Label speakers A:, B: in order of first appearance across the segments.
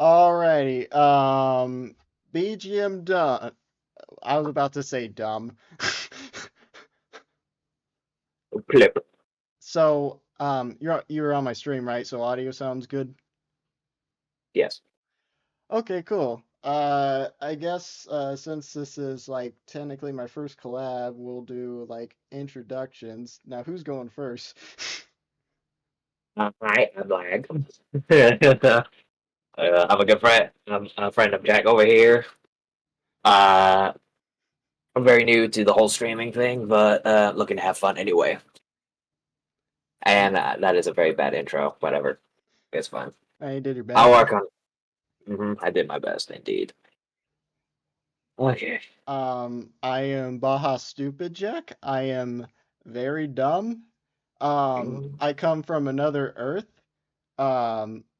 A: Alrighty. BGM done. I was about to say dumb.
B: Clip.
A: So, you're on my stream, right? So audio sounds good.
B: Yes.
A: Okay, cool. I guess since this is like technically my first collab, we'll do like introductions. Now, who's going first?
B: Hi, I'm Lag. I'm a good friend. I'm a friend of Jack over here. Uh, I'm very new to the whole streaming thing, but looking to have fun anyway. And that is a very bad intro. Whatever, it's fine.
A: You did your
B: I'll
A: best, huh?
B: work on. I did my best, indeed. Okay.
A: I am Baja Stupid Jack. I am very dumb.
B: Mm,
A: I come from another Earth.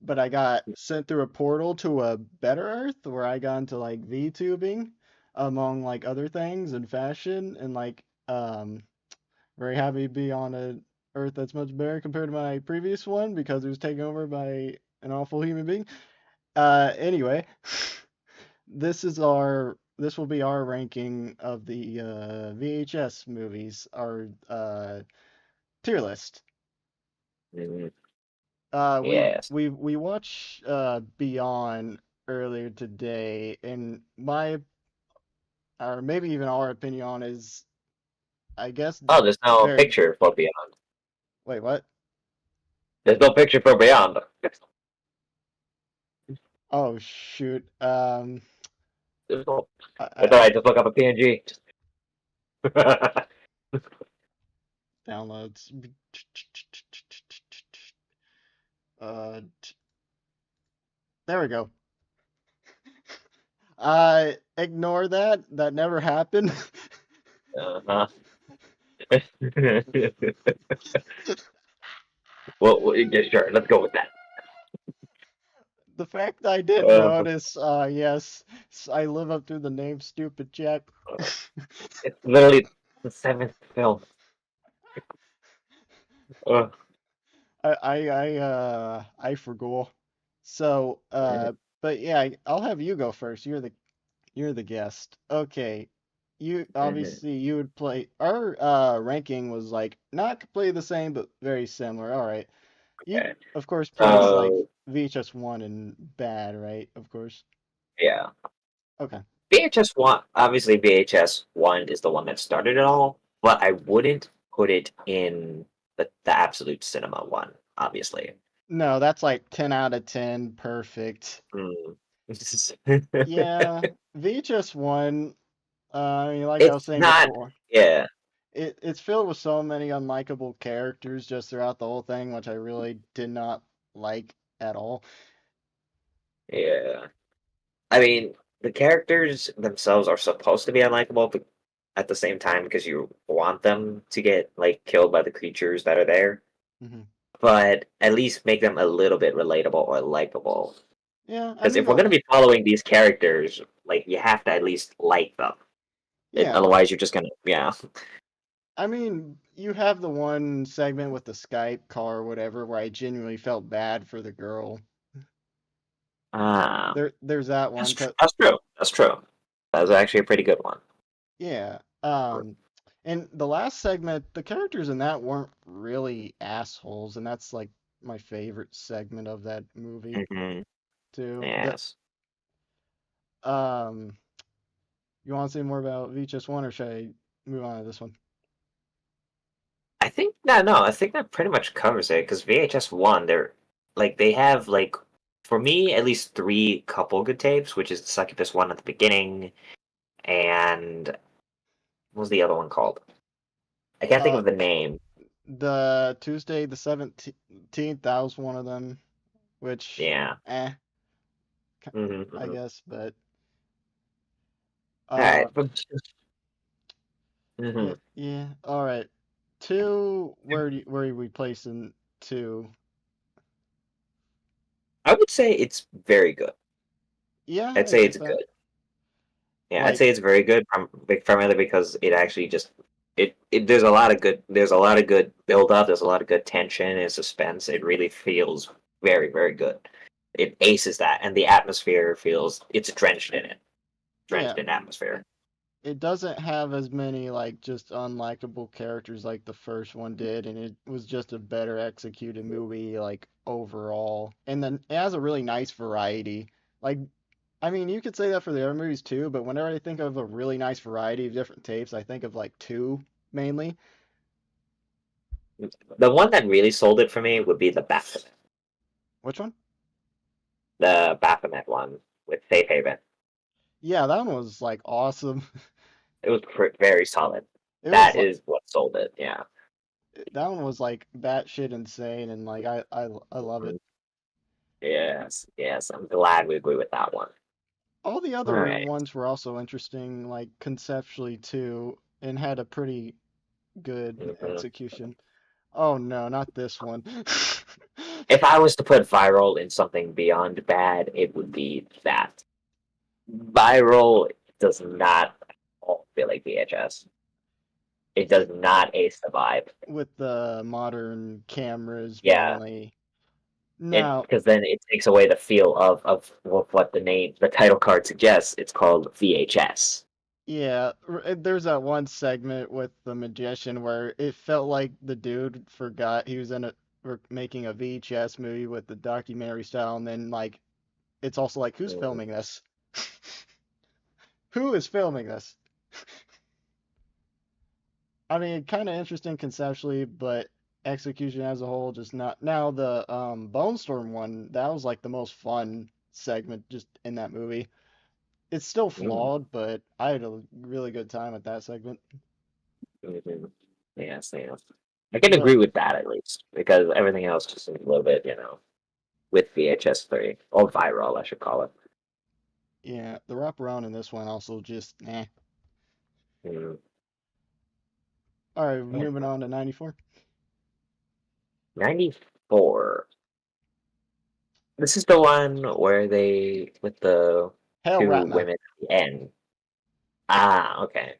A: But I got sent through a portal to a better Earth where I got into like VTubing, among like other things and fashion, and like very happy to be on a Earth that's much better compared to my previous one because it was taken over by an awful human being. Anyway, this will be our ranking of the VHS movies, our tier list.
B: mm,
A: We
B: yes.
A: we watched Beyond earlier today, and my or maybe even our opinion on is, I guess,
B: Oh, there's no
A: very.
B: picture for Beyond.
A: Wait, what?
B: There's no picture for Beyond.
A: Oh shoot.
B: There's no.
A: I,
B: It's
A: I
B: alright. Just look up a PNG.
A: downloads. Uh, there we go. Ignore that. That never happened.
B: Uh-huh. Yeah, sure. Let's go with that.
A: The fact I didn't
B: Uh,
A: notice, yes, I live up to the name Stupid Jack.
B: it's literally the seventh film. Uh,
A: I forgot. So, but yeah, I'll have you go first. You're the guest. Okay. You obviously you would play our ranking was like not completely the same but very similar. All right. You
B: okay.
A: of course place like
B: So
A: VHS 1 and bad, right? Of course.
B: yeah,
A: Okay.
B: VHS one. Obviously, VHS one is the one that started it all, but I wouldn't put it in the absolute cinema one. Obviously.
A: No, that's like 10 out of 10, perfect.
B: Mm.
A: Yeah, VHS 1, I mean like I
B: It's
A: was saying
B: not.
A: before,
B: Yeah.
A: it's filled with so many unlikable characters just throughout the whole thing, which I really did not like at all.
B: Yeah. I mean, the characters themselves are supposed to be unlikable, but at the same time, because you want them to get like killed by the creatures that are there,
A: Hmm.
B: but at least make them a little bit relatable or likable.
A: Yeah, I
B: Because
A: mean,
B: if we're gonna be following these characters, like you have to at least like them.
A: yeah,
B: Otherwise, you're just gonna yeah.
A: I mean, you have the one segment with the Skype call or whatever where I genuinely felt bad for the girl.
B: Ah,
A: There's that one.
B: that's true. That's true. That's actually a pretty good one.
A: Yeah. And the last segment, the characters in that weren't really assholes, and that's like my favorite segment of that movie
B: Hmm.
A: too.
B: Yes.
A: Um, you want to say more about VHS One, or should I move on to this one?
B: I think no. I think that pretty much covers it because VHS one, they're like they have like for me at least three couple good tapes, which is the Succubus one at the beginning, and what was the other one called? I can't think
A: Uh,
B: of the name.
A: the Tuesday the 17th, that was one of them, which,
B: Yeah.
A: eh,
B: Hmm.
A: I
B: Hmm.
A: guess, but
B: All right.
A: uh,
B: Hmm.
A: yeah, yeah. All right, two. Where are we placing two?
B: I would say it's very good.
A: Yeah,
B: I'd
A: I
B: say
A: get
B: it's
A: that.
B: good. Yeah, I'd
A: Like,
B: say it's very good, primarily because it actually just there's a lot of good build up. There's a lot of good tension and suspense. It really feels very very good. It aces that, and the atmosphere feels it's drenched in it,
A: Yeah,
B: drenched in atmosphere.
A: it doesn't have as many like just unlikable characters like the first one did, and it was just a better executed movie like overall. And then it has a really nice variety. Like, I mean, you could say that for the other movies too, but whenever I think of a really nice variety of different tapes, I think of like two mainly.
B: The one that really sold it for me would be
A: Which one?
B: the Baphomet one with Faith Haven.
A: Yeah, that one was like awesome.
B: It was very solid.
A: It was
B: That
A: like
B: is what sold it. Yeah.
A: that one was like batshit insane, and like I love it.
B: Mhm. Yes, yes. I'm glad we agree with that one.
A: All the
B: All
A: other
B: right.
A: ones were also interesting, like conceptually too, and had a pretty good
B: Mhm.
A: execution. Oh no, not this one.
B: If I was to put viral in something beyond bad, it would be that. Viral does not at all feel like VHS. It
A: Yeah,
B: does not ace the vibe.
A: with the modern cameras
B: Yeah,
A: mainly.
B: it
A: Now,
B: because then it takes away the feel of what the title card suggests. It's called VHS.
A: yeah, there's that one segment with the magician where it felt like the dude forgot he was in a making a VHS movie with the documentary style, and then like it's also like who's
B: Mm,
A: filming this? Who is filming this? I mean, kind of interesting conceptually, but execution as a whole just not. Now the Bone Storm one, that was like the most fun segment just in that movie. It's still
B: mm,
A: flawed, but I had a really good time at that segment.
B: mhm. Yes, yes. I can
A: The
B: agree with that at least because everything else just seems a little bit, with VHS 3 or viral, I should call it.
A: Yeah, the wraparound in this one also just eh.
B: Mm,
A: All right,
B: yeah.
A: moving on to 94.
B: 94. This is the one where they with the
A: Hell
B: two
A: Ratma.
B: women at the end. Ah, okay.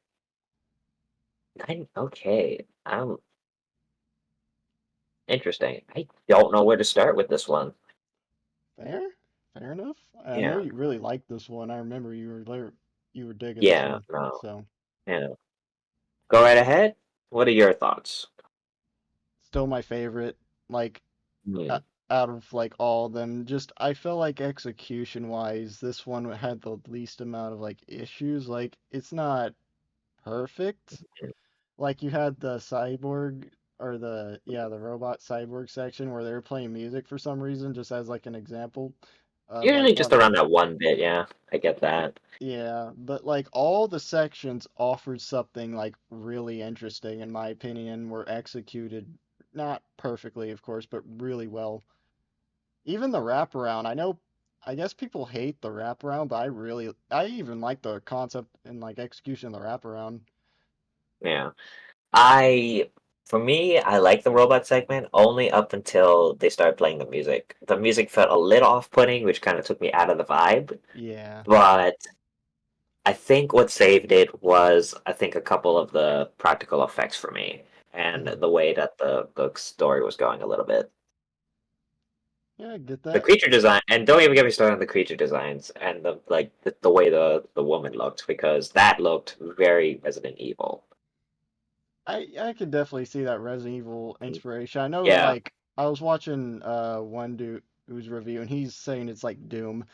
B: Okay. Interesting. I don't know where to start with this one.
A: Fair, fair enough. I know
B: Yeah.
A: you really liked this one. I remember you were there, you were digging this
B: Yeah,
A: one.
B: no.
A: So
B: Yeah. Go right ahead. What are your thoughts?
A: still my favorite. Like uh,
B: Hmm.
A: out of like all of them. Just I feel like execution wise, this one had the least amount of like issues. Like it's not perfect. Like you had the cyborg or the robot cyborg section where they were playing music for some reason, just as like an example of like
B: Usually just
A: one
B: around that one bit, yeah. I get that.
A: yeah, but like all the sections offered something like really interesting in my opinion, were executed not perfectly, of course, but really well. Even the wraparound, I guess people hate the wraparound, but I even like the concept and like execution of the wraparound.
B: Yeah. I for me, I like the robot segment only up until they started playing the music. The music felt a little off-putting, which kind of took me out of the vibe.
A: Yeah.
B: But I think what saved it was I think a couple of the practical effects for me and
A: Hmm.
B: the way that the story was going a little bit.
A: Yeah, I get
B: The
A: that.
B: creature design, and don't even get me started on the creature designs and the way the woman looked because that looked very Resident Evil.
A: I can definitely see that Resident Evil inspiration. I know
B: Yeah.
A: like I was watching one dude who's reviewing, he's saying it's like Doom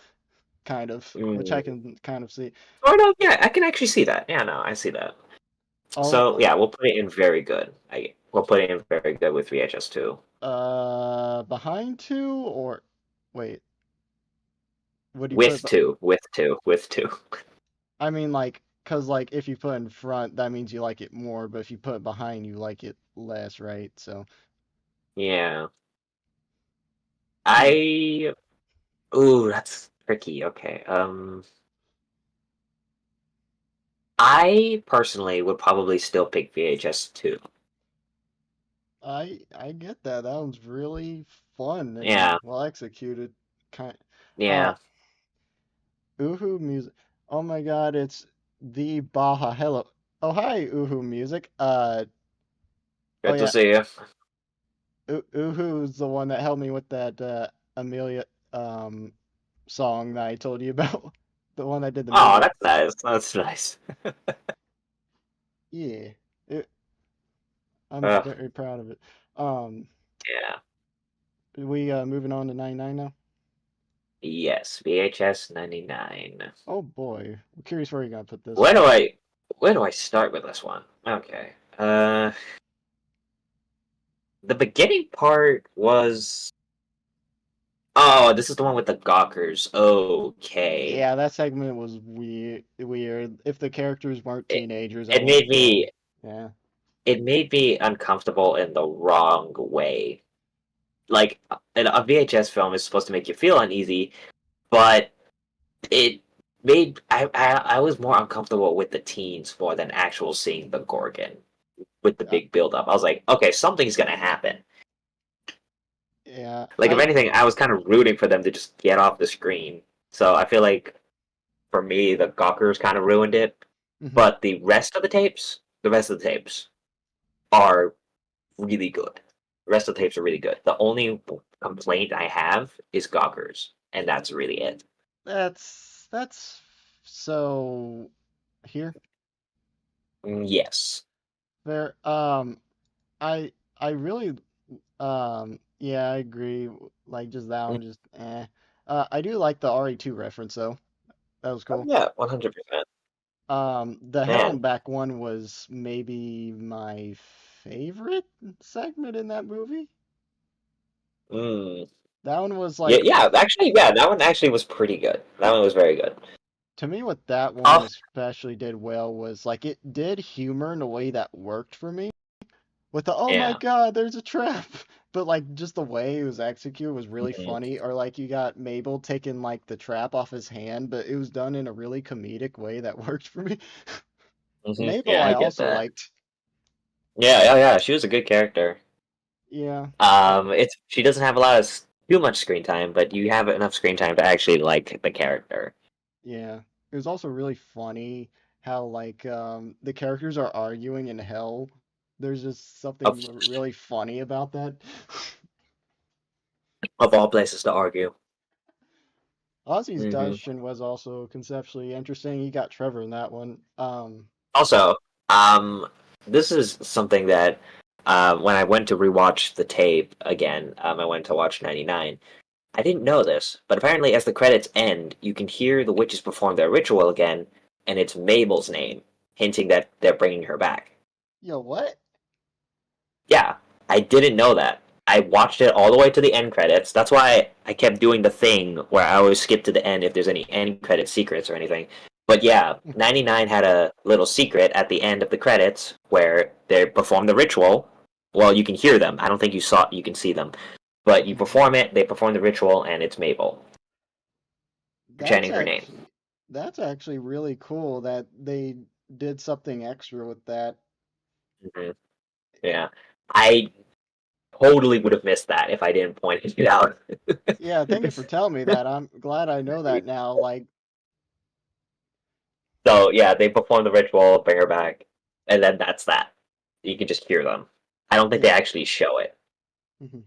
A: kind of, which I
B: Mm.
A: can kind of see.
B: Oh no, yeah, I can actually see that. Yeah, no, I see that. So
A: Oh,
B: yeah, we'll put it in very good. We'll put it in very good with VHS two.
A: behind two or wait, what do you put?
B: With two, with two, with two.
A: I mean like, cause like if you put in front, that means you like it more, but if you put it behind, you like it less, right? So,
B: Yeah.
A: hmm.
B: I ooh, that's tricky. Okay. I personally would probably still pick VHS two.
A: I get that. That one's really fun and
B: Yeah,
A: well executed. Kind. Uh,
B: yeah.
A: Uhu music. Oh my God, it's the Baja. Hello. Oh hi, Uhu music. Oh
B: Good to
A: yeah,
B: see you.
A: Uhu's the one that helped me with that Amelia. um song that I told you about, the one that did the
B: Oh,
A: movie.
B: that's nice. That's nice.
A: Yeah, it, I'm
B: Uh,
A: very proud of it. Um,
B: yeah.
A: we moving on to 99 now.
B: Yes, VHS 99.
A: Oh boy, I'm curious where you're gonna put this
B: Where
A: one.
B: do I where do I start with this one? Okay. The beginning part was oh, this is the one with the gawkers. Okay.
A: Yeah, that segment was weird. Weird. If the characters weren't
B: It,
A: teenagers, I
B: it
A: wouldn't
B: made
A: have cared.
B: me
A: Yeah.
B: it made me uncomfortable in the wrong way. Like a VHS film is supposed to make you feel uneasy, but it made I was more uncomfortable with the teens more than actual seeing the Gorgon with the
A: Uh,
B: big build up. I was like, okay, something's gonna happen.
A: yeah.
B: Like if
A: I.
B: anything, I was kind of rooting for them to just get off the screen. So I feel like for me, the Gawkers kind of ruined it.
A: Mhm.
B: But the rest of the tapes are really good. The rest of the tapes are really good. The only complaint I have is Gawkers, and that's really it.
A: That's so here.
B: Yes.
A: There. I really yeah, I agree. Like just that
B: Mm,
A: one, just eh. I do like the RE2 reference though. That was
B: oh,
A: cool.
B: yeah, 100%.
A: The Hell
B: Man.
A: and Back one was maybe my favorite segment in that movie.
B: Mm.
A: That one was
B: Yeah,
A: like,
B: yeah, actually, yeah, that one actually was pretty good. That one was very good.
A: to me, what that one
B: Oh,
A: especially did well was like it did humor in a way that worked for me. With the oh my
B: yeah.
A: god, there's a trap. But like just the way it was executed was really
B: Mhm.
A: funny. Or like you got Mabel taking like the trap off his hand, but it was done in a really comedic way that worked for me. Mabel
B: Yeah,
A: I
B: I get
A: also
B: that.
A: liked.
B: Yeah, yeah, yeah. She was a good character.
A: Yeah. Uh,
B: It's she doesn't have a lot of too much screen time, but you have enough screen time to actually like the character.
A: yeah. It was also really funny how like the characters are arguing in hell. There's just
B: Of
A: something really funny about that.
B: of all places to argue.
A: Ozzy's
B: Hmm.
A: Dustin was also conceptually interesting. He got Trevor in that one.
B: Also, um, this is something that when I went to rewatch the tape again, I went to watch 99. I didn't know this, but apparently, as the credits end, you can hear the witches perform their ritual again, and it's Mabel's name, hinting that they're bringing her back.
A: Yo, what?
B: Yeah, I didn't know that. I watched it all the way to the end credits. That's why I kept doing the thing where I always skip to the end if there's any end credit secrets or anything. But yeah, 99 had a little secret at the end of the credits where they perform the ritual. Well, you can hear them. I don't think you can see them. But you perform it, they perform the ritual, and it's Mabel
A: That's
B: chanting her name.
A: actually that's actually really cool that they did something extra with that.
B: Hmm. Yeah. I totally would have missed that if I didn't point it out.
A: Yeah, thank you for telling me that. I'm glad I know that now. Like,
B: So yeah, they perform the ritual, bring her back, and then that's that. You can just hear them. I don't think they
A: yeah.
B: actually show it.
A: Mhm.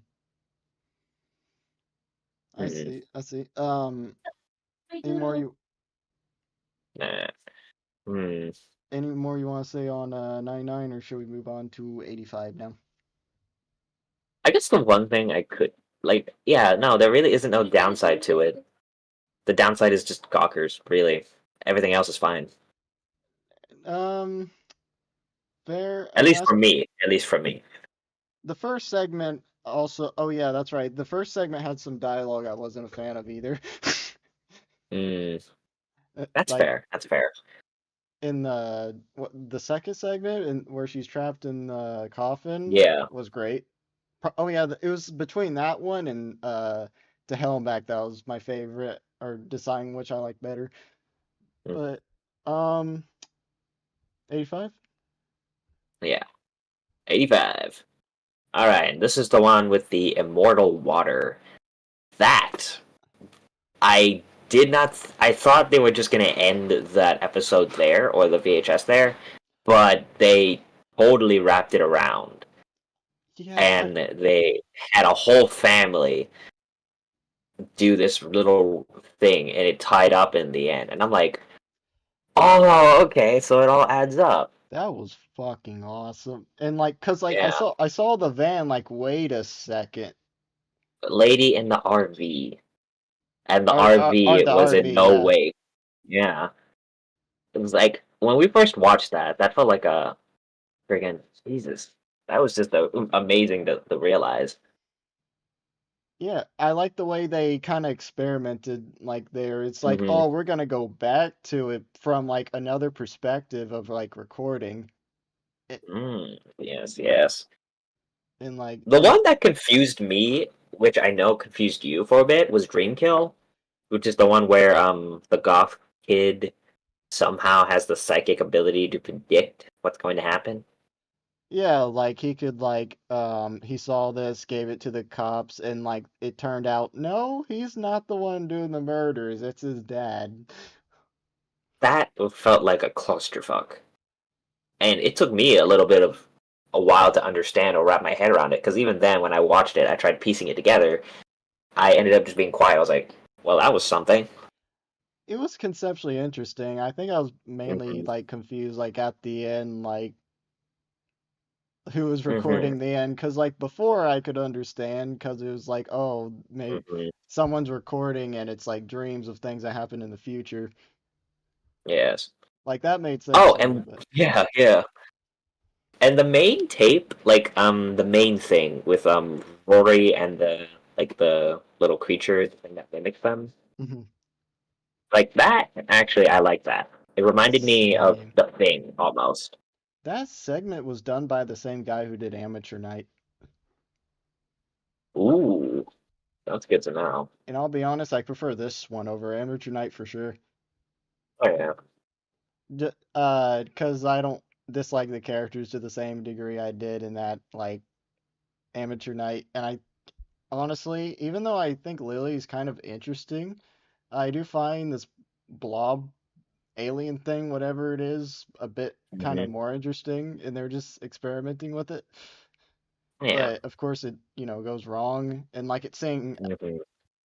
A: I
B: Mm-hmm.
A: see. I see.
B: I
A: Any more
B: do.
A: you
B: Nah. Hmm.
A: any more you want to say on 99 or should we move on to 85 now?
B: I guess the one thing I could like, yeah, no, there really isn't no downside to it. The downside is just gawkers, really. Everything else is fine.
A: Um, fair. I
B: At
A: mean,
B: least
A: that's
B: for me. At least for me.
A: the first segment also. Oh yeah, that's right. The first segment had some dialogue I wasn't a fan of either.
B: Mm, that's
A: Like
B: fair. That's fair.
A: in the second segment and where she's trapped in the coffin
B: Yeah.
A: was great. Oh yeah, it was between that one and To Hell and Back that was my favorite, or deciding which I like better.
B: Mm,
A: But 85.
B: yeah. 85. All right. This is the one with the immortal water. That I did not. I thought they were just going to end that episode there or the VHS there, but they totally wrapped it around,
A: Yeah,
B: and they had a whole family do this little thing, and it tied up in the end. And I'm like, oh, okay, so it all adds up.
A: That was fucking awesome. And like, cause like
B: Yeah,
A: I saw the van like, wait a second.
B: lady in the RV, and the
A: Or
B: RV
A: the
B: was in
A: RV,
B: no
A: yeah.
B: way. Yeah, it was like when we first watched that, that felt like a friggin' Jesus. That was just amazing to realize.
A: Yeah, I like the way they kind of experimented like there. It's like,
B: Hmm.
A: oh, we're gonna go back to it from like another perspective of like recording it
B: Yes, yes.
A: and like
B: The one that confused me, which I know confused you for a bit, was Dreamkill, which is the one where the goth kid somehow has the psychic ability to predict what's going to happen.
A: yeah, like he could like he saw this, gave it to the cops and like it turned out no, he's not the one doing the murders, it's his dad.
B: That felt like a clusterfuck. And it took me a little bit of a while to understand or wrap my head around it, because even then, when I watched it, I tried piecing it together. I ended up just being quiet. I was like, well, that was something.
A: It was conceptually interesting. I think I was mainly
B: Hmm.
A: like confused like at the end like who was
B: Hmm.
A: recording the end because like before I could understand because it was like oh maybe
B: Hmm.
A: someone's recording and it's like dreams of things that happen in the future
B: Yes.
A: like that made sense
B: Oh,
A: to me
B: and
A: but
B: yeah, yeah. And the main tape, like the main thing with Rory and the like the little creature the thing that mimics them,
A: mhm.
B: like that. Actually, I like that. It reminded me of
A: Same.
B: the thing almost.
A: That segment was done by the same guy who did Amateur Night
B: Ooh, that's good to know.
A: and I'll be honest I prefer this one over Amateur Night for sure
B: Oh yeah.
A: because I don't dislike the characters to the same degree I did in that like Amateur Night and I honestly, even though I think Lily's kind of interesting, I do find this blob alien thing, whatever it is, a bit kind of
B: Hmm.
A: more interesting, and they're just experimenting with it.
B: Yeah.
A: But of course, it goes wrong, and like it's saying
B: Hmm.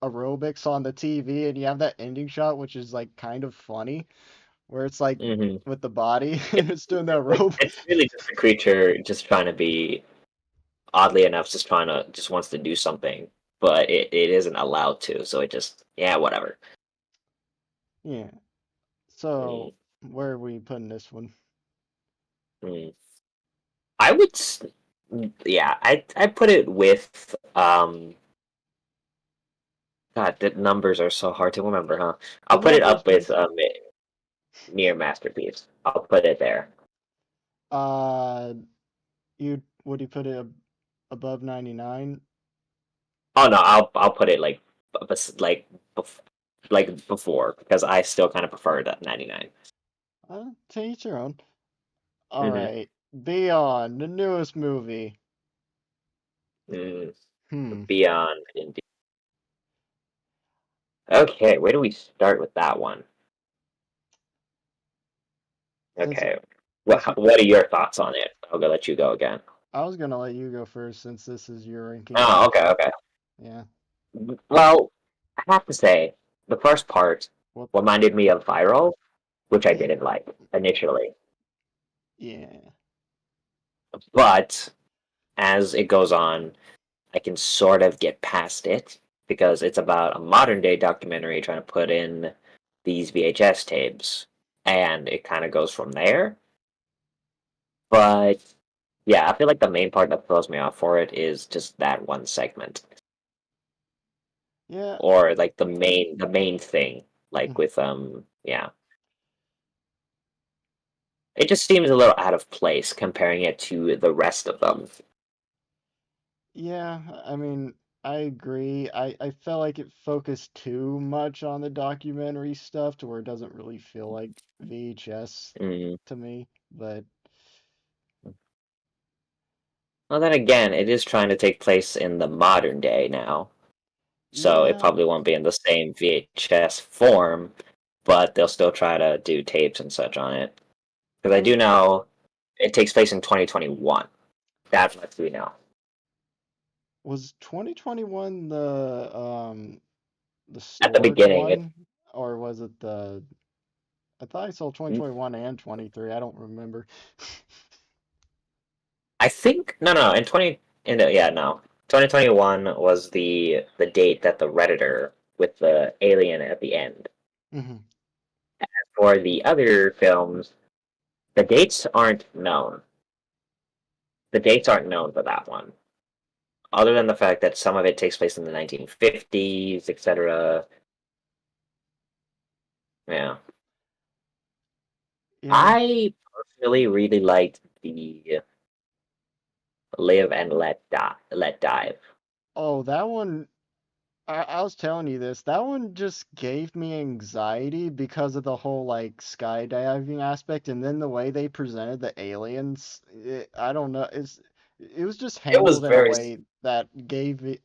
A: aerobics on the TV, and you have that ending shot, which is like kind of funny, where it's like
B: Hmm.
A: with the body and it's doing that
B: Like
A: rope.
B: it's really just a creature just trying to be oddly enough just trying to just wants to do something, but it isn't allowed to. So it just yeah whatever.
A: Yeah.
B: Mm.
A: So where are we putting this one?
B: Mm. I would, yeah, I put it with God, the numbers are so hard to remember, huh?
A: The
B: I'll put it
A: numbers,
B: up with
A: please.
B: near masterpiece. I'll put it there.
A: Uh, you would you put it above 99?
B: Oh no, I'll put it like like bef- like before because I still kind of prefer that 99.
A: To each your own. All
B: Mm-hmm.
A: right. Beyond, the newest movie.
B: Mm,
A: Hmm.
B: beyond indeed. Okay, where do we start with that one?
A: Since
B: Okay,
A: this,
B: what are your thoughts on it? I'll go let you go again.
A: I was gonna let you go first since this is your ranking.
B: Oh, okay, okay.
A: Yeah.
B: Well, I have to say, the first part
A: Well,
B: reminded me of Viral, which I didn't like initially.
A: yeah.
B: But as it goes on, I can sort of get past it because it's about a modern day documentary trying to put in these VHS tapes, and it kind of goes from there. But yeah, I feel like the main part that throws me off for it is just that one segment,
A: Yeah.
B: or like the main thing, like
A: mm,
B: with yeah. It just seems a little out of place comparing it to the rest of them.
A: Yeah, I mean, I agree. I felt like it focused too much on the documentary stuff to where it doesn't really feel like VHS
B: Mm.
A: to me. But
B: Well, then again, it is trying to take place in the modern day now, so it
A: yeah,
B: probably won't be in the same VHS form, but they'll still try to do tapes and such on it. Because I
A: I
B: do
A: mean,
B: know it takes place in 2021. That much we know.
A: was 2021 the the
B: At the
A: stork
B: beginning,
A: one, or was it the? I thought I saw 2021 and 23. I don't remember.
B: I think no in 20 in the, yeah no 2021 was the date that the Redditor with the alien at the end.
A: Hmm.
B: For the other films, the dates aren't known. The dates aren't known for that one, other than the fact that some of it takes place in the 1950s, etc. Yeah,
A: Yeah.
B: I personally really liked the Live and Let Dive.
A: Oh, that one. I was telling you this. That one just gave me anxiety because of the whole like skydiving aspect, and then the way they presented the aliens. I don't know. It was just
B: It was
A: handled in a
B: very
A: way that gave me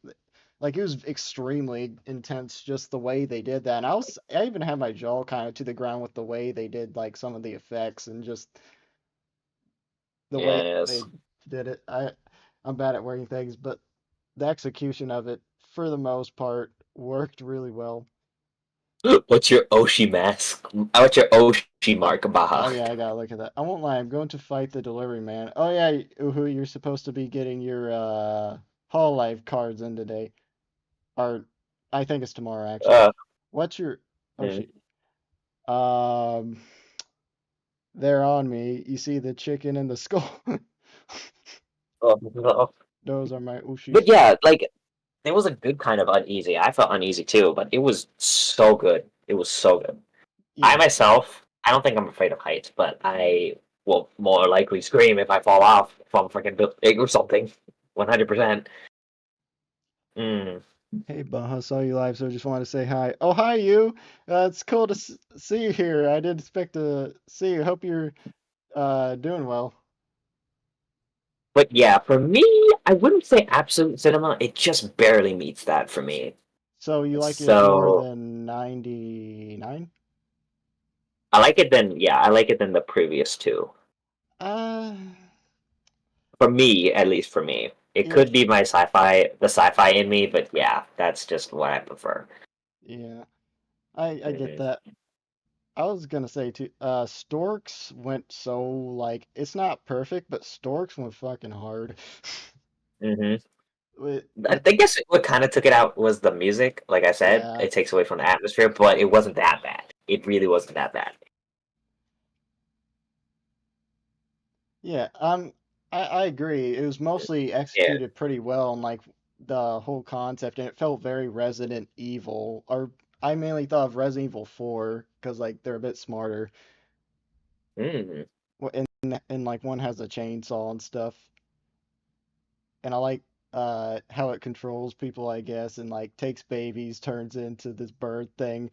A: like it was extremely intense. Just the way they did that, and I even had my jaw kind of to the ground with the way they did like some of the effects and just the
B: yeah
A: way
B: it
A: they
B: is.
A: did it. I'm bad at wording things, but the execution of it, for the most part, worked really well.
B: What's your Oshi mask? What's your Oshi
A: Oh,
B: mark, Baja?
A: oh yeah, I gotta look at that. I won't lie, I'm going to fight the delivery man. Oh yeah, who you're supposed to be getting your Hall Life cards in today. Or I think it's tomorrow actually.
B: Uh,
A: What's your oh
B: mm,
A: shit. Um they're on me. You see the chicken and the skull?
B: oh, no.
A: Those are my
B: But
A: Ushis.
B: yeah, like it was a good kind of uneasy. I felt uneasy too, but it was so good. It was so good. I
A: Yeah.
B: myself, I don't think I'm afraid of heights, but I will more likely scream if I fall off from freaking building or something. 100%. Mm.
A: Hey, Baha, saw you live, so just wanted to say hi. Oh, hi, you. It's cool to see you here. I didn't expect to see you. Hope you're doing well.
B: But yeah, for me, I wouldn't say absolute cinema. It just barely meets that for me.
A: So you like it more
B: So
A: than 99?
B: I like it then. Yeah, I like it than the previous two.
A: Uh,
B: For me, at least for me, it
A: yeah,
B: could be my the sci-fi in me, but yeah, that's just what I prefer.
A: yeah. I get
B: Hmm.
A: that. I was gonna say too, Storks went so like it's not perfect, but Storks went fucking hard.
B: Hmm.
A: With
B: I guess what kind of took it out was the music. Like I said,
A: yeah.
B: it takes away from the atmosphere, but it wasn't that bad. It really wasn't that bad.
A: Yeah, I agree. It was mostly
B: Yeah.
A: executed pretty well and like the whole concept, and it felt very Resident Evil. Or I mainly thought of Resident Evil 4 because like they're a bit smarter.
B: Hmm.
A: And like one has a chainsaw and stuff. And I like how it controls people, I guess, and like takes babies, turns into this bird thing,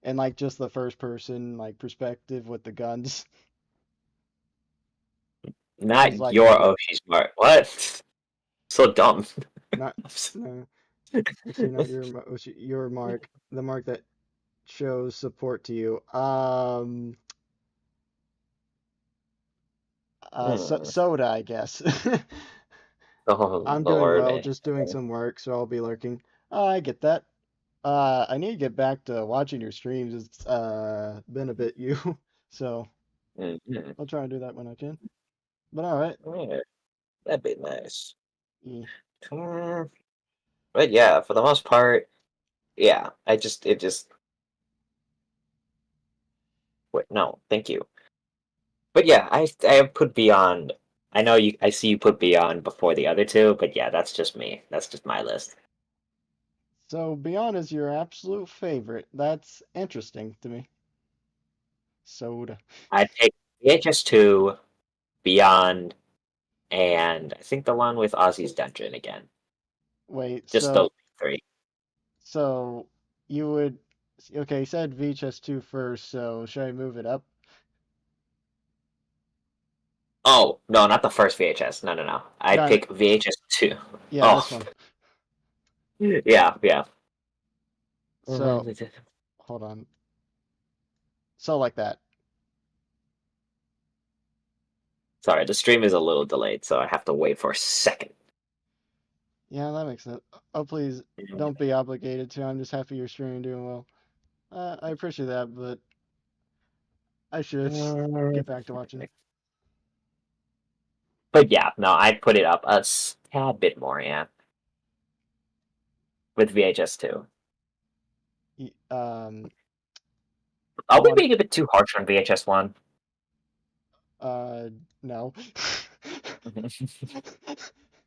A: and like just the first person like perspective with the guns is
B: Not
A: like
B: your
A: really
B: Oshi Smart. What? So dumb.
A: not no. Actually, not your your mark, the mark that shows support to you.
B: Hmm.
A: Soda, I guess.
B: Oh
A: I'm doing
B: Lord.
A: well, just doing some work, so I'll be lurking. I get that. I need to get back to watching your streams. It's been a bit you, so
B: Mhm.
A: I'll try and do that when I can. But all right.
B: Yeah, that'd be nice.
A: Yeah.
B: Mm, But yeah, for the most part, yeah. It just wait, no, thank you. But yeah, I have put Beyond. I know you. I see you put Beyond before the other two, but yeah, that's just me. That's just my list.
A: So Beyond is your absolute favorite. That's interesting to me. Soda.
B: I'd pick VHS 2, Beyond, and I think the one with Ozzy's Dungeon again.
A: Wait,
B: Just those
A: so
B: three.
A: so you would okay, you said VHS 2 first, so should I move it up?
B: Oh no, not the first VHS. No, no, no. I'd
A: No, no,
B: pick VHS 2.
A: yeah,
B: Oh,
A: this one.
B: yeah, yeah.
A: So hold on. So like that.
B: Sorry, the stream is a little delayed, so I have to wait for a second.
A: Yeah, that makes sense. Oh, please don't be obligated to. I'm just happy you're streaming doing well. I appreciate that, but I should
B: Mm,
A: get back to watching.
B: But yeah, no, I'd put it up a tad bit more, yeah, with VHS 2.
A: I
B: Are we
A: want
B: being a bit too harsh on VHS 1?
A: no.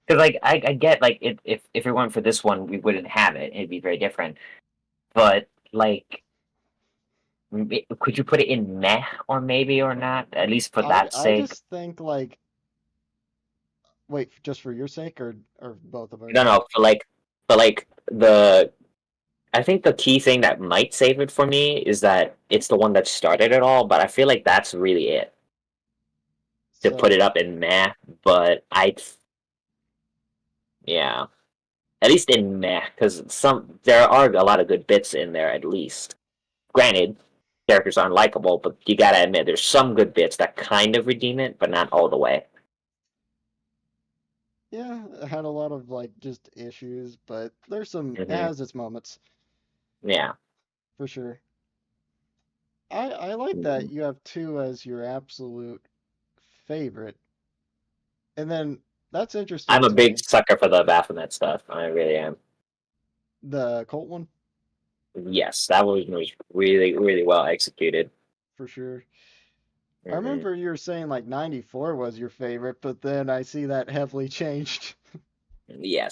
B: Because like I get like if it weren't for this one, we wouldn't have it. It'd be very different. But like, could you put it in meh or maybe or not? At least for that
A: I
B: sake.
A: just think like wait, just for your sake or both of our
B: No,
A: sake.
B: no, for like the. I think the key thing that might save it for me is that it's the one that started it all. But I feel like that's really it to put it
A: So
B: up in meh. But I, yeah, at least in meh, because there are a lot of good bits in there at least. Granted, characters aren't likable, but you gotta admit there's some good bits that kind of redeem it, but not all the way.
A: yeah, it had a lot of like just issues, but there's some it
B: Hmm.
A: has its moments
B: Yeah.
A: for sure. I like that
B: Mhm.
A: you have two as your absolute favorite. And then that's
B: I'm
A: interesting
B: a
A: to
B: big
A: me.
B: sucker for the Baphomet stuff. I really am.
A: The Colt one,
B: Yes, that was really, really well executed.
A: for sure. I
B: Hmm.
A: remember you were saying like 94 was your favorite, but then I see that heavily changed,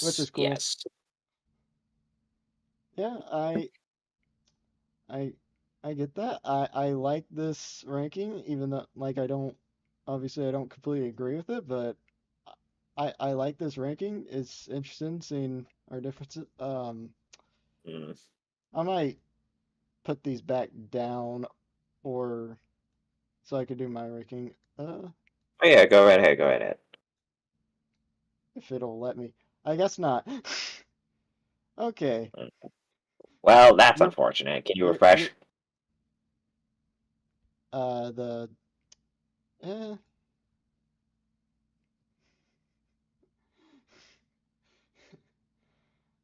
A: which
B: Yes,
A: is cool.
B: yes.
A: Yeah, I I get that. I like this ranking, even though like I don't obviously I don't completely agree with it, but I like this ranking. It's interesting seeing our differences.
B: Mm.
A: I might put these back down or so I could do my ranking.
B: Oh yeah, go right ahead, go right ahead.
A: If it'll let me. I guess not. Okay.
B: Mm. Well, that's
A: You're
B: unfortunate. Can you
A: you're
B: refresh?
A: the eh,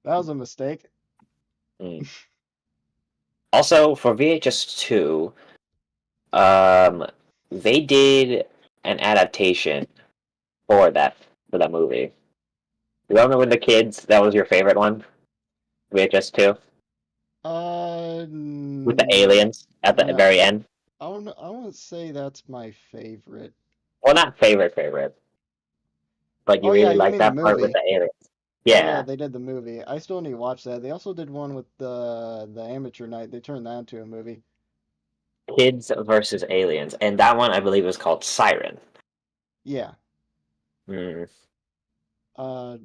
A: that was a mistake.
B: Mm. Also, for VHS 2, um, they did an adaptation for that movie. You remember when the kids, that was your favorite one? VHS 2? With the aliens at the
A: No,
B: very end?
A: I won't say that's my favorite.
B: Well, not favorite, favorite, but
A: Oh
B: you
A: yeah,
B: really
A: you
B: like
A: mean the
B: that part with
A: movie?
B: the aliens.
A: Oh yeah,
B: Yeah.
A: they did the movie. I still need to watch that. They also did one with the amateur night. They turned that into a movie.
B: Kids versus aliens. And that one, I believe, was called Siren.
A: Yeah.
B: Mm.
A: Uh,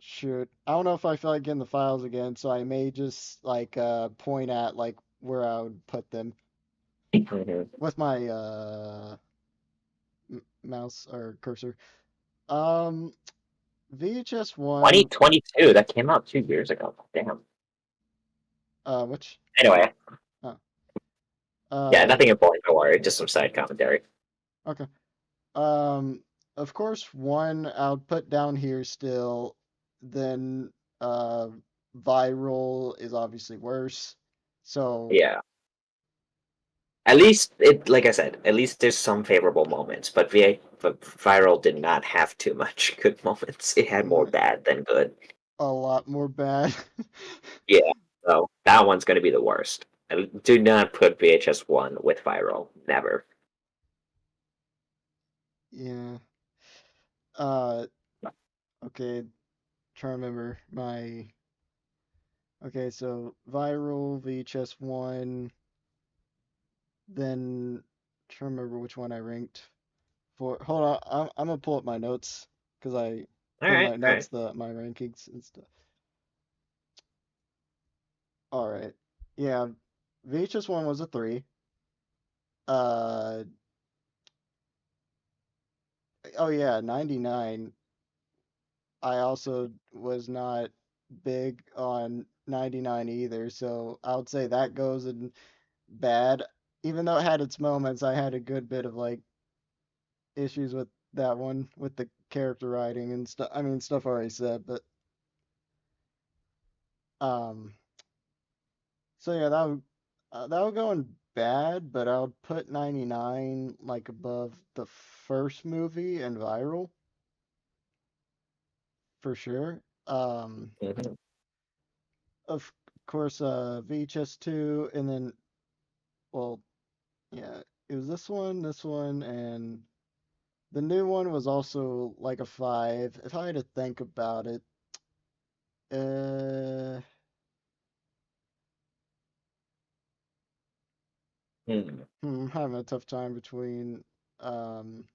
A: shoot. I don't know if I feel like getting the files again, so I may just like point at like where I would put them
B: Mhm.
A: with my mouse or cursor. Um, VHS one.
B: 2022, that came out 2 years ago. Damn.
A: Which
B: Anyway,
A: uh,
B: yeah,
A: uh
B: nothing important, don't worry, just some side commentary.
A: okay. Um, of course, one I'll put down here still. Then uh, viral is obviously worse. So
B: Yeah. At least it, like I said, at least there's some favorable moments. But Viral did not have too much good moments. It had more
A: mm,
B: bad than good.
A: a lot more bad.
B: Yeah, so that one's going to be the worst. Do not put VHS one with Viral. Never.
A: Yeah. Uh, okay. Trying to remember my. Okay, so viral VHS one. Then trying to remember which one I ranked for. Hold on, I'm gonna pull up my notes because I
B: All
A: put in
B: right,
A: my
B: all right.
A: notes the my rankings and stuff. All right. Yeah, VHS one was a three. Uh oh yeah, 99. I also was not big on 99 either, so I would say that goes in bad. Even though it had its moments, I had a good bit of like issues with that one with the character writing and stuff. I mean, stuff already said, but um, so yeah, that would go in bad, but I would put 99 like above the first movie and viral for sure.
B: Mhm.
A: Of course, VHS 2, and then well, yeah, it was this one, and the new one was also like a 5. If I had to think about it, uh,
B: Hmm.
A: I'm having a tough time between. Um,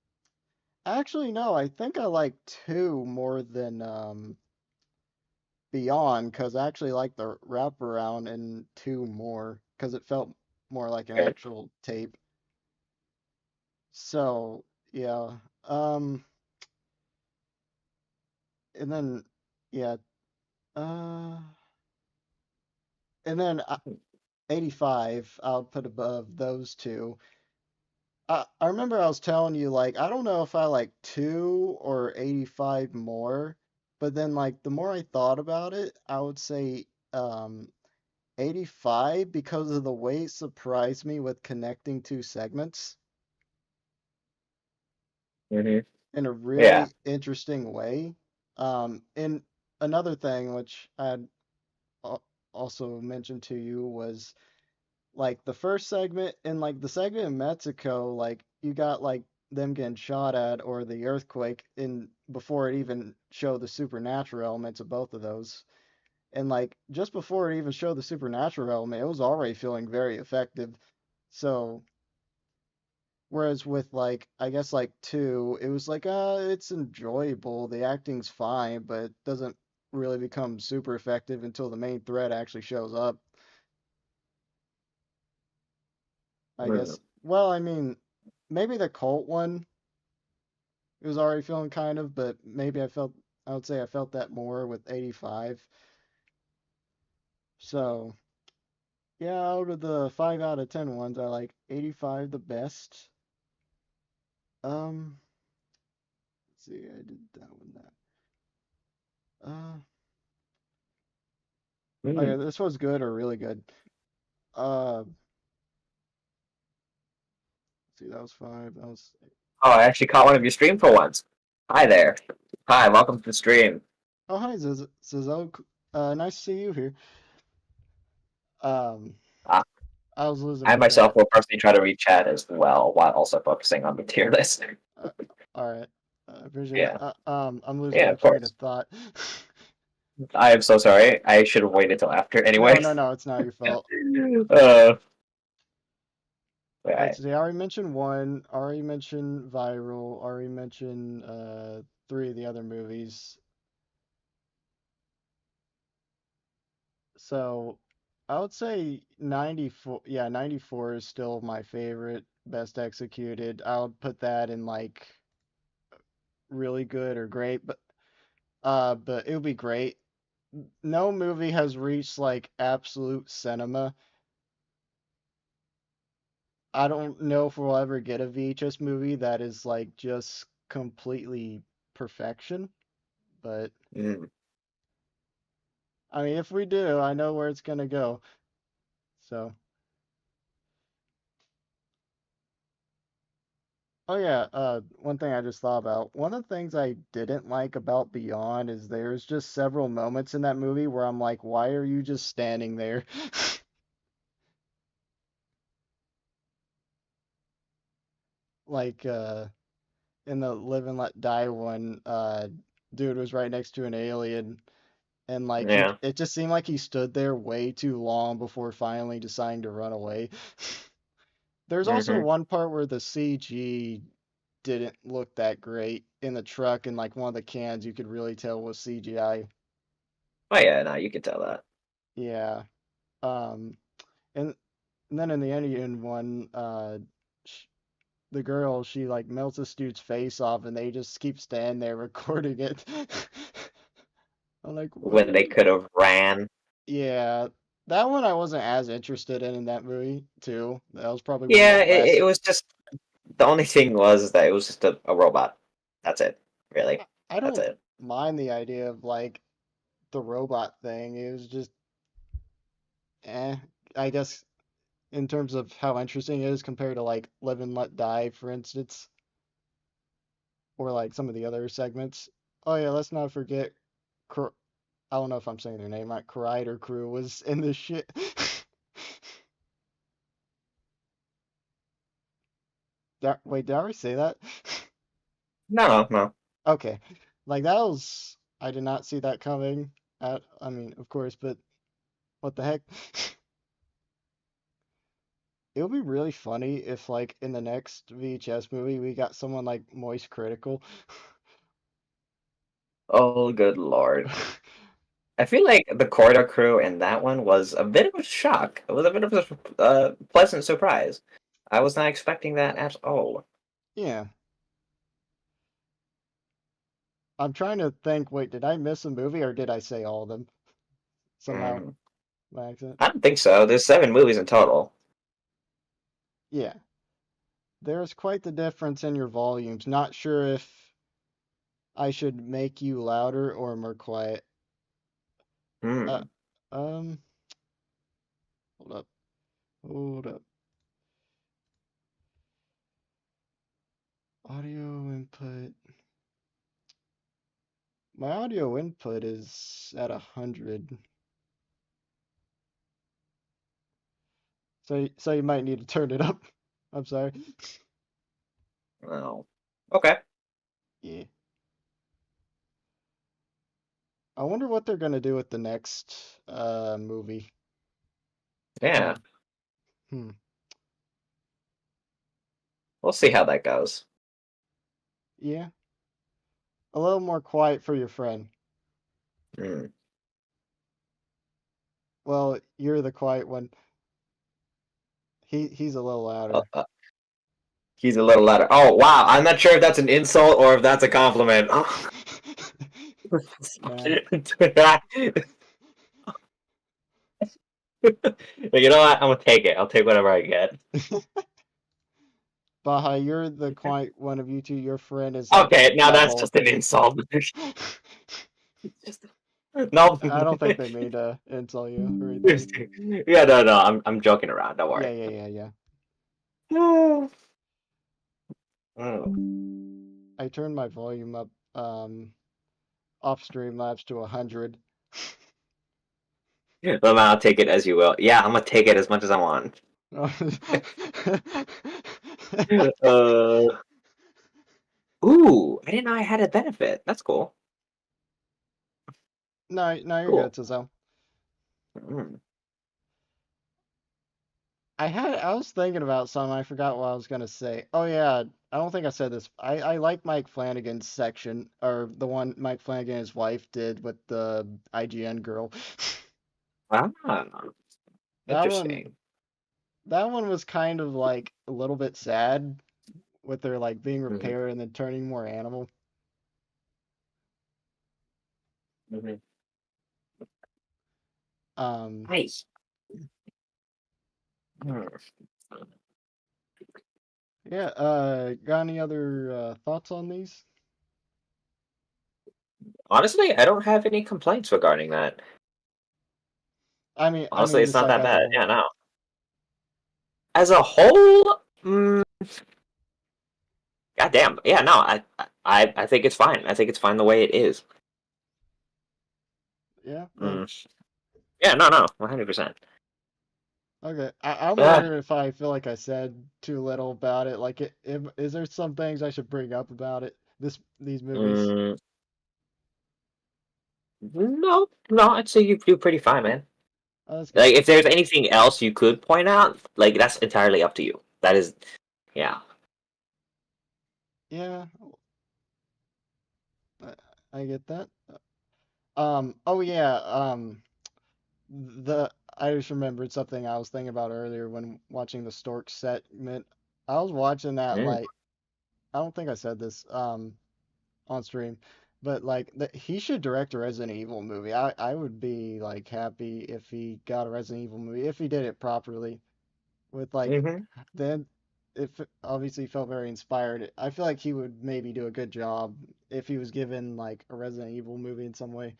A: Actually, no, I think I like 2 more than Beyond, because I actually like the wraparound in 2 more, because it felt more like an
B: Okay.
A: actual tape. So, yeah. Um, and then, yeah, uh, and then 85, I'll put above those two. I remember I was telling you, like, I don't know if I like 2 or 85 more, but then, like, the more I thought about it, I would say, 85 because of the way it surprised me with connecting 2 segments
B: Hmm.
A: in a
B: Yeah.
A: really interesting way. And another thing which I had al- also mentioned to you was like the first segment and like the segment in Mexico, like you got like them getting shot at or the earthquake in before it even showed the supernatural elements of both of those. And like just before it even showed the supernatural element, it was already feeling very effective. So whereas with like I guess like 2, it was like it's enjoyable, the acting's fine, but it doesn't really become super effective until the main threat actually shows up. I
B: Hmm.
A: guess. Well, I mean, maybe the cult one it was already feeling kind of, but maybe I would say I felt that more with 85. So, yeah, out of the 5 out of 10 ones, I like 85 the best. Um, let's see, I did that one that. Oh
B: Hmm.
A: yeah, this was good or really good. Let's see, that was 5. That was
B: Oh, I actually caught one of your stream for once. Hi there. Hi, welcome to the stream.
A: Oh, hi, Zizzo. Nice to see you here. Um,
B: Uh,
A: I was losing
B: I
A: my
B: myself
A: track.
B: will personally try to read chat as well while also focusing on the tier list.
A: Uh, all right. I appreciate it.
B: Yeah.
A: I'm losing
B: Yeah,
A: my
B: of
A: train of
B: course.
A: thought.
B: I am so sorry. I should have waited till after
A: No,
B: anyway.
A: no, no, it's not your fault.
B: uh,
A: Let's
B: right.
A: see. I already mentioned 1. Already mentioned viral. Already mentioned 3 of the other movies. So I would say 94. Yeah, 94 is still my favorite, best executed. I would put that in like really good or great, but it would be great. No movie has reached like absolute cinema. I don't know if we'll ever get a VHS movie that is like just completely perfection, but
B: Mm.
A: I mean, if we do, I know where it's gonna go. So, oh yeah, one thing I just thought about. One of the things I didn't like about Beyond is there's just several moments in that movie where I'm like, why are you just standing there? Like, in the Live and Let Die one, dude was right next to an alien, and like
B: Yeah.
A: it just seemed like he stood there way too long before finally deciding to run away. There's also
B: Hmm.
A: one part where the CG didn't look that great in the truck, and like one of the cans you could really tell was CGI.
B: Oh yeah, no, you can tell that.
A: Yeah. Um, and, and then in the Indian one, sh the girl she like melts this dude's face off, and they just keep standing there recording it. I'm like, what are
B: When they
A: you?
B: could have ran.
A: Yeah, that one I wasn't as interested in that movie too. That was probably one of
B: Yeah,
A: the
B: it
A: less.
B: was just the only thing was that it was just a robot. That's it. Really.
A: I
B: That's
A: don't
B: it.
A: mind the idea of like the robot thing. It was just eh. I guess in terms of how interesting it is compared to like Live and Let Die, for instance, or like some of the other segments. Oh yeah, let's not forget. I don't know if I'm saying their name right. Crider Crew was in this shit. Wait, did I already say that?
B: No, no.
A: Okay, like that was I did not see that coming. I mean, of course, but what the heck? It would be really funny if, like, in the next VHS movie, we got someone like Moist Critical.
B: Oh, good lord. I feel like the corridor crew in that one was a bit of a shock. It was a bit of a pleasant surprise. I was not expecting that at all.
A: Yeah, I'm trying to think. Wait, did I miss a movie or did I say all of them somehow
B: Mm,
A: by accident?
B: I don't think so. There's 7 movies in total.
A: Yeah, there's quite the difference in your volumes. Not sure if I should make you louder or more quiet. Uh,
B: Hmm.
A: um, hold up, hold up. Audio input. My audio input is at 100, so you might need to turn it up. I'm sorry.
B: Oh. Okay.
A: Yeah. I wonder what they're gonna do with the next movie.
B: Yeah.
A: Hmm. Hmm.
B: We'll see how that goes.
A: Yeah. A little more quiet for your friend.
B: Hmm.
A: Well, you're the quiet one. He's a little
B: Uh,
A: louder.
B: uh, he's a little louder. Oh, wow. I'm not sure if that's an insult or if that's a compliment.
A: Nah.
B: You know what? I'm gonna take it. I'll take whatever I get.
A: Baha, you're the quiet one of you two. Your friend is like
B: Okay, now
A: the
B: that's
A: whole
B: just an
A: thing.
B: insult. Just no.
A: I don't think they mean to insult you or anything.
B: Yeah, no, no. I'm joking around. Don't
A: Yeah,
B: worry.
A: yeah, yeah, yeah.
B: Mm.
A: I turned my volume up off Streamlabs to 100.
B: Well, I'll take it as you will. Yeah, I'm gonna take it as much as I want. Uh, ooh, I didn't know I had a benefit. That's cool.
A: No, no, you're
B: Cool.
A: good, Cesar.
B: Mm.
A: I was thinking about something. I forgot what I was gonna say. Oh yeah, I don't think I said this. I like Mike Flanagan's section, or the one Mike Flanagan and his wife did with the IGN girl.
B: Ah,
A: That one,
B: interesting.
A: that one was kind of like a little bit sad with her like being
B: Hmm.
A: repaired and then turning more animal.
B: Hmm.
A: Um,
B: Nice. Hmm.
A: yeah. Got any other thoughts on these?
B: Honestly, I don't have any complaints regarding that.
A: I
B: Honestly,
A: mean,
B: it's
A: just
B: not
A: like
B: that
A: as a
B: bad.
A: whole.
B: Yeah, no. As a whole, goddamn. Yeah, no. I think it's fine. I think it's fine the way it is.
A: Yeah.
B: Mm. Yeah, no, no, 100%.
A: Okay, I'm
B: Uh,
A: wondering if I feel like I said too little about it. Like, is there some things I should bring up about it? These movies.
B: mm, no, no, I'd say you do pretty fine, man.
A: Oh, that's good.
B: Like, if there's anything else you could point out, like that's entirely up to you. That is, yeah.
A: Yeah, I, I get that. Oh yeah. The I just remembered something I was thinking about earlier when watching the Stork segment. I was watching that
B: Mm,
A: like I don't think I said this on stream, but like he should direct a Resident Evil movie. I would be like happy if he got a Resident Evil movie if he did it properly with like
B: hmm.
A: then it obviously felt very inspired. I feel like he would maybe do a good job if he was given like a Resident Evil movie in some way.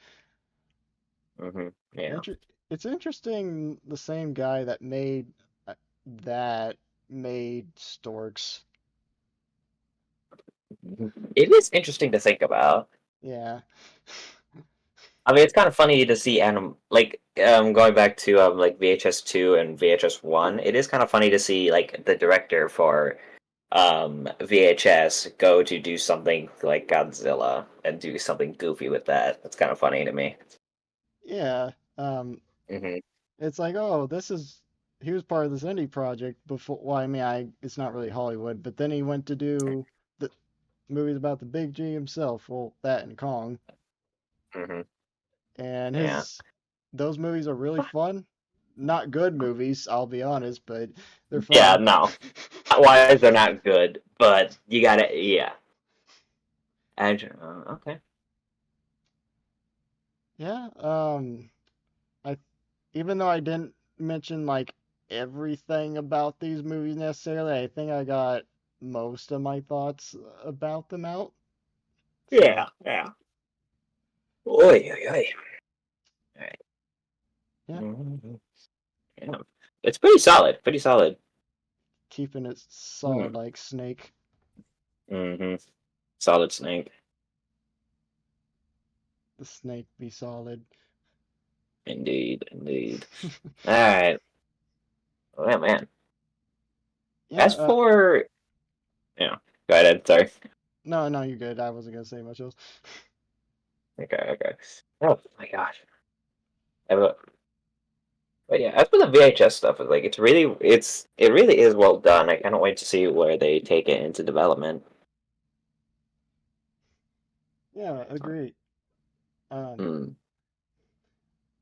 B: Yeah.
A: Inter it's interesting the same guy uh, that made Storks.
B: It is interesting to think about.
A: Yeah.
B: I mean, it's kind of funny to see going back to like VHS 2 and VHS 1. It is kind of funny to see like the director for VHS go to do something like Godzilla and do something goofy with that. It's kind of funny to me.
A: Yeah. Um,
B: Hmm.
A: it's like, oh, this is he was part of this indie project before. Well, I mean, it's not really Hollywood, but then he went to do the movies about the Big G himself. Well, that and Kong,
B: Hmm.
A: and
B: Yeah.
A: his those movies are really fun. Not good movies, I'll be honest, but they're
B: Yeah.
A: fun.
B: No. Why is they're not good? But you gotta. Yeah. Okay.
A: Yeah. I even though I didn't mention like everything about these movies necessarily, I think I got most of my thoughts about them out. So,
B: Yeah. Yeah. Oi, oi, oi. All right.
A: yeah,
B: Mhm. Yeah. It's pretty solid. Pretty solid.
A: keeping it solid
B: Hmm.
A: like Snake.
B: Hmm. Solid Snake.
A: The Snake be solid.
B: Indeed. Indeed. All right. Oh man.
A: Yeah,
B: As for go ahead. Sorry.
A: no, no, you're good. I wasn't gonna say much else.
B: Okay. Okay. Oh my gosh. But yeah, as for the VHS stuff, it's like it really is well done. I cannot wait to see where they take it into development.
A: Yeah, agree. Um,
B: Mm.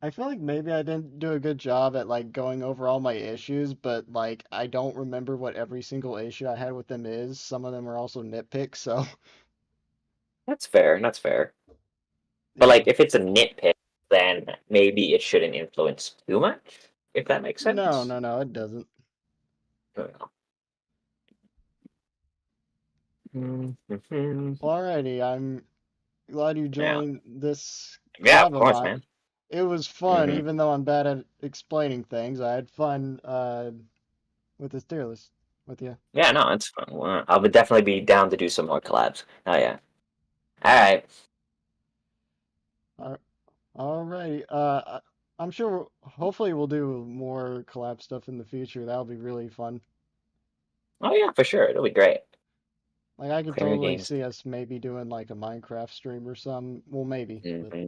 A: I feel like maybe I didn't do a good job at like going over all my issues, but like I don't remember what every single issue I had with them is. Some of them are also nitpicks, so
B: That's fair. That's fair. But
A: yeah.
B: like, if it's a nitpick, then maybe it shouldn't influence too much. If that makes
A: No,
B: sense.
A: no, no, it doesn't.
B: Mhm.
A: Alrighty, I'm glad you
B: Yeah.
A: joined this
B: Yeah. Of
A: collab of
B: course,
A: mine.
B: man.
A: It was fun,
B: Hmm.
A: even though I'm bad at explaining things. I had fun with this tier list with you.
B: Yeah. No, it's fun. Well, I would definitely be down to do some more collabs. Oh yeah. All right.
A: Al- Alrighty, I'm sure, hopefully we'll do more collab stuff in the future. That'll be really fun.
B: Oh yeah, for sure. It'll be great.
A: Like I could
B: Clear
A: totally
B: games.
A: see us maybe doing like a Minecraft stream or some. Well, maybe, but
B: Hmm.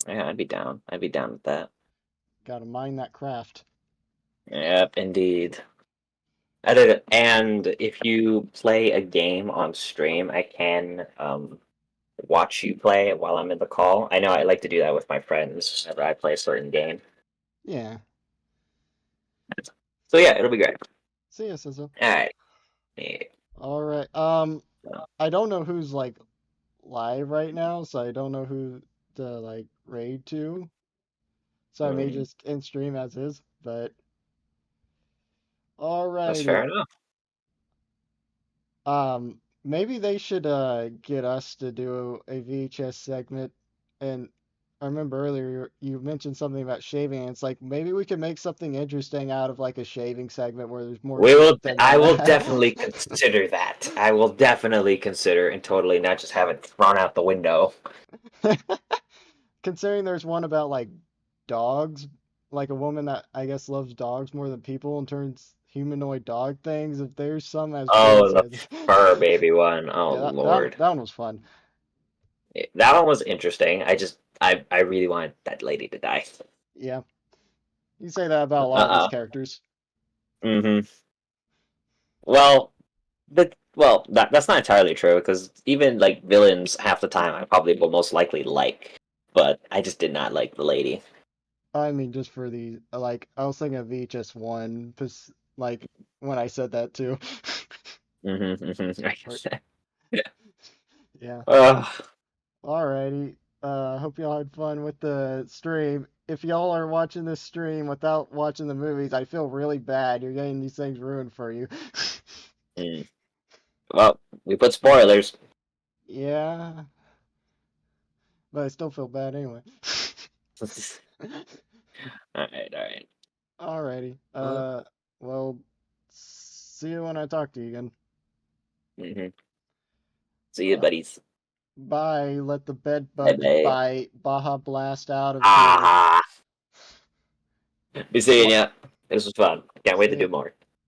B: Yeah, I'd be down. I'd be down with that.
A: gotta mine that craft.
B: Yep, indeed. And if you play a game on stream, I can watch you play while I'm in the call. I know I like to do that with my friends whenever I play a certain game.
A: Yeah.
B: So yeah, it'll be great.
A: See ya, Sizzle.
B: All right. Yeah.
A: All right. I don't know who's like live right now, so I don't know who to like raid to. So I may
B: Mm,
A: just end stream as is, but
B: that's
A: alrighty.
B: fair enough.
A: Maybe they should get us to do a VHS segment. And I remember earlier you mentioned something about shaving, and it's like maybe we could make something interesting out of like a shaving segment where there's more
B: We will.
A: content
B: I
A: than
B: will
A: that.
B: definitely consider that. I will definitely consider and totally not just have it thrown out the window.
A: Considering there's one about like dogs, like a woman that I guess loves dogs more than people and turns humanoid dog things. If there's some as
B: Oh,
A: crazy
B: the
A: as
B: fur baby one. Oh
A: yeah,
B: Lord.
A: that one was fun.
B: That one was interesting. I really wanted that lady to die.
A: Yeah, you say that about a lot of these
B: Uh-uh.
A: characters.
B: Hmm. Well, that's not entirely true because even like villains half the time I probably will most likely like, but I just did not like the lady.
A: I mean, just for the like, I was thinking of VHS one, because like when I said that too.
B: Hmm. Hmm.
A: Or, yeah.
B: Ugh.
A: Alrighty. Hope y'all had fun with the stream. If y'all are watching this stream without watching the movies, I feel really bad. You're getting these things ruined for you.
B: Mm. Well, we put spoilers.
A: Yeah, but I still feel bad anyway.
B: Alright, alright.
A: Alrighty.
B: Uh,
A: Well, see you when I talk to you again.
B: mhm. See you,
A: Uh,
B: buddies.
A: Bye. Let the bed
B: Bye
A: bugs
B: bye.
A: bite. Baja blast out of here.
B: Ah, be seeing
A: What?
B: ya. This was fun. Can't wait to
A: See
B: do
A: ya.
B: more.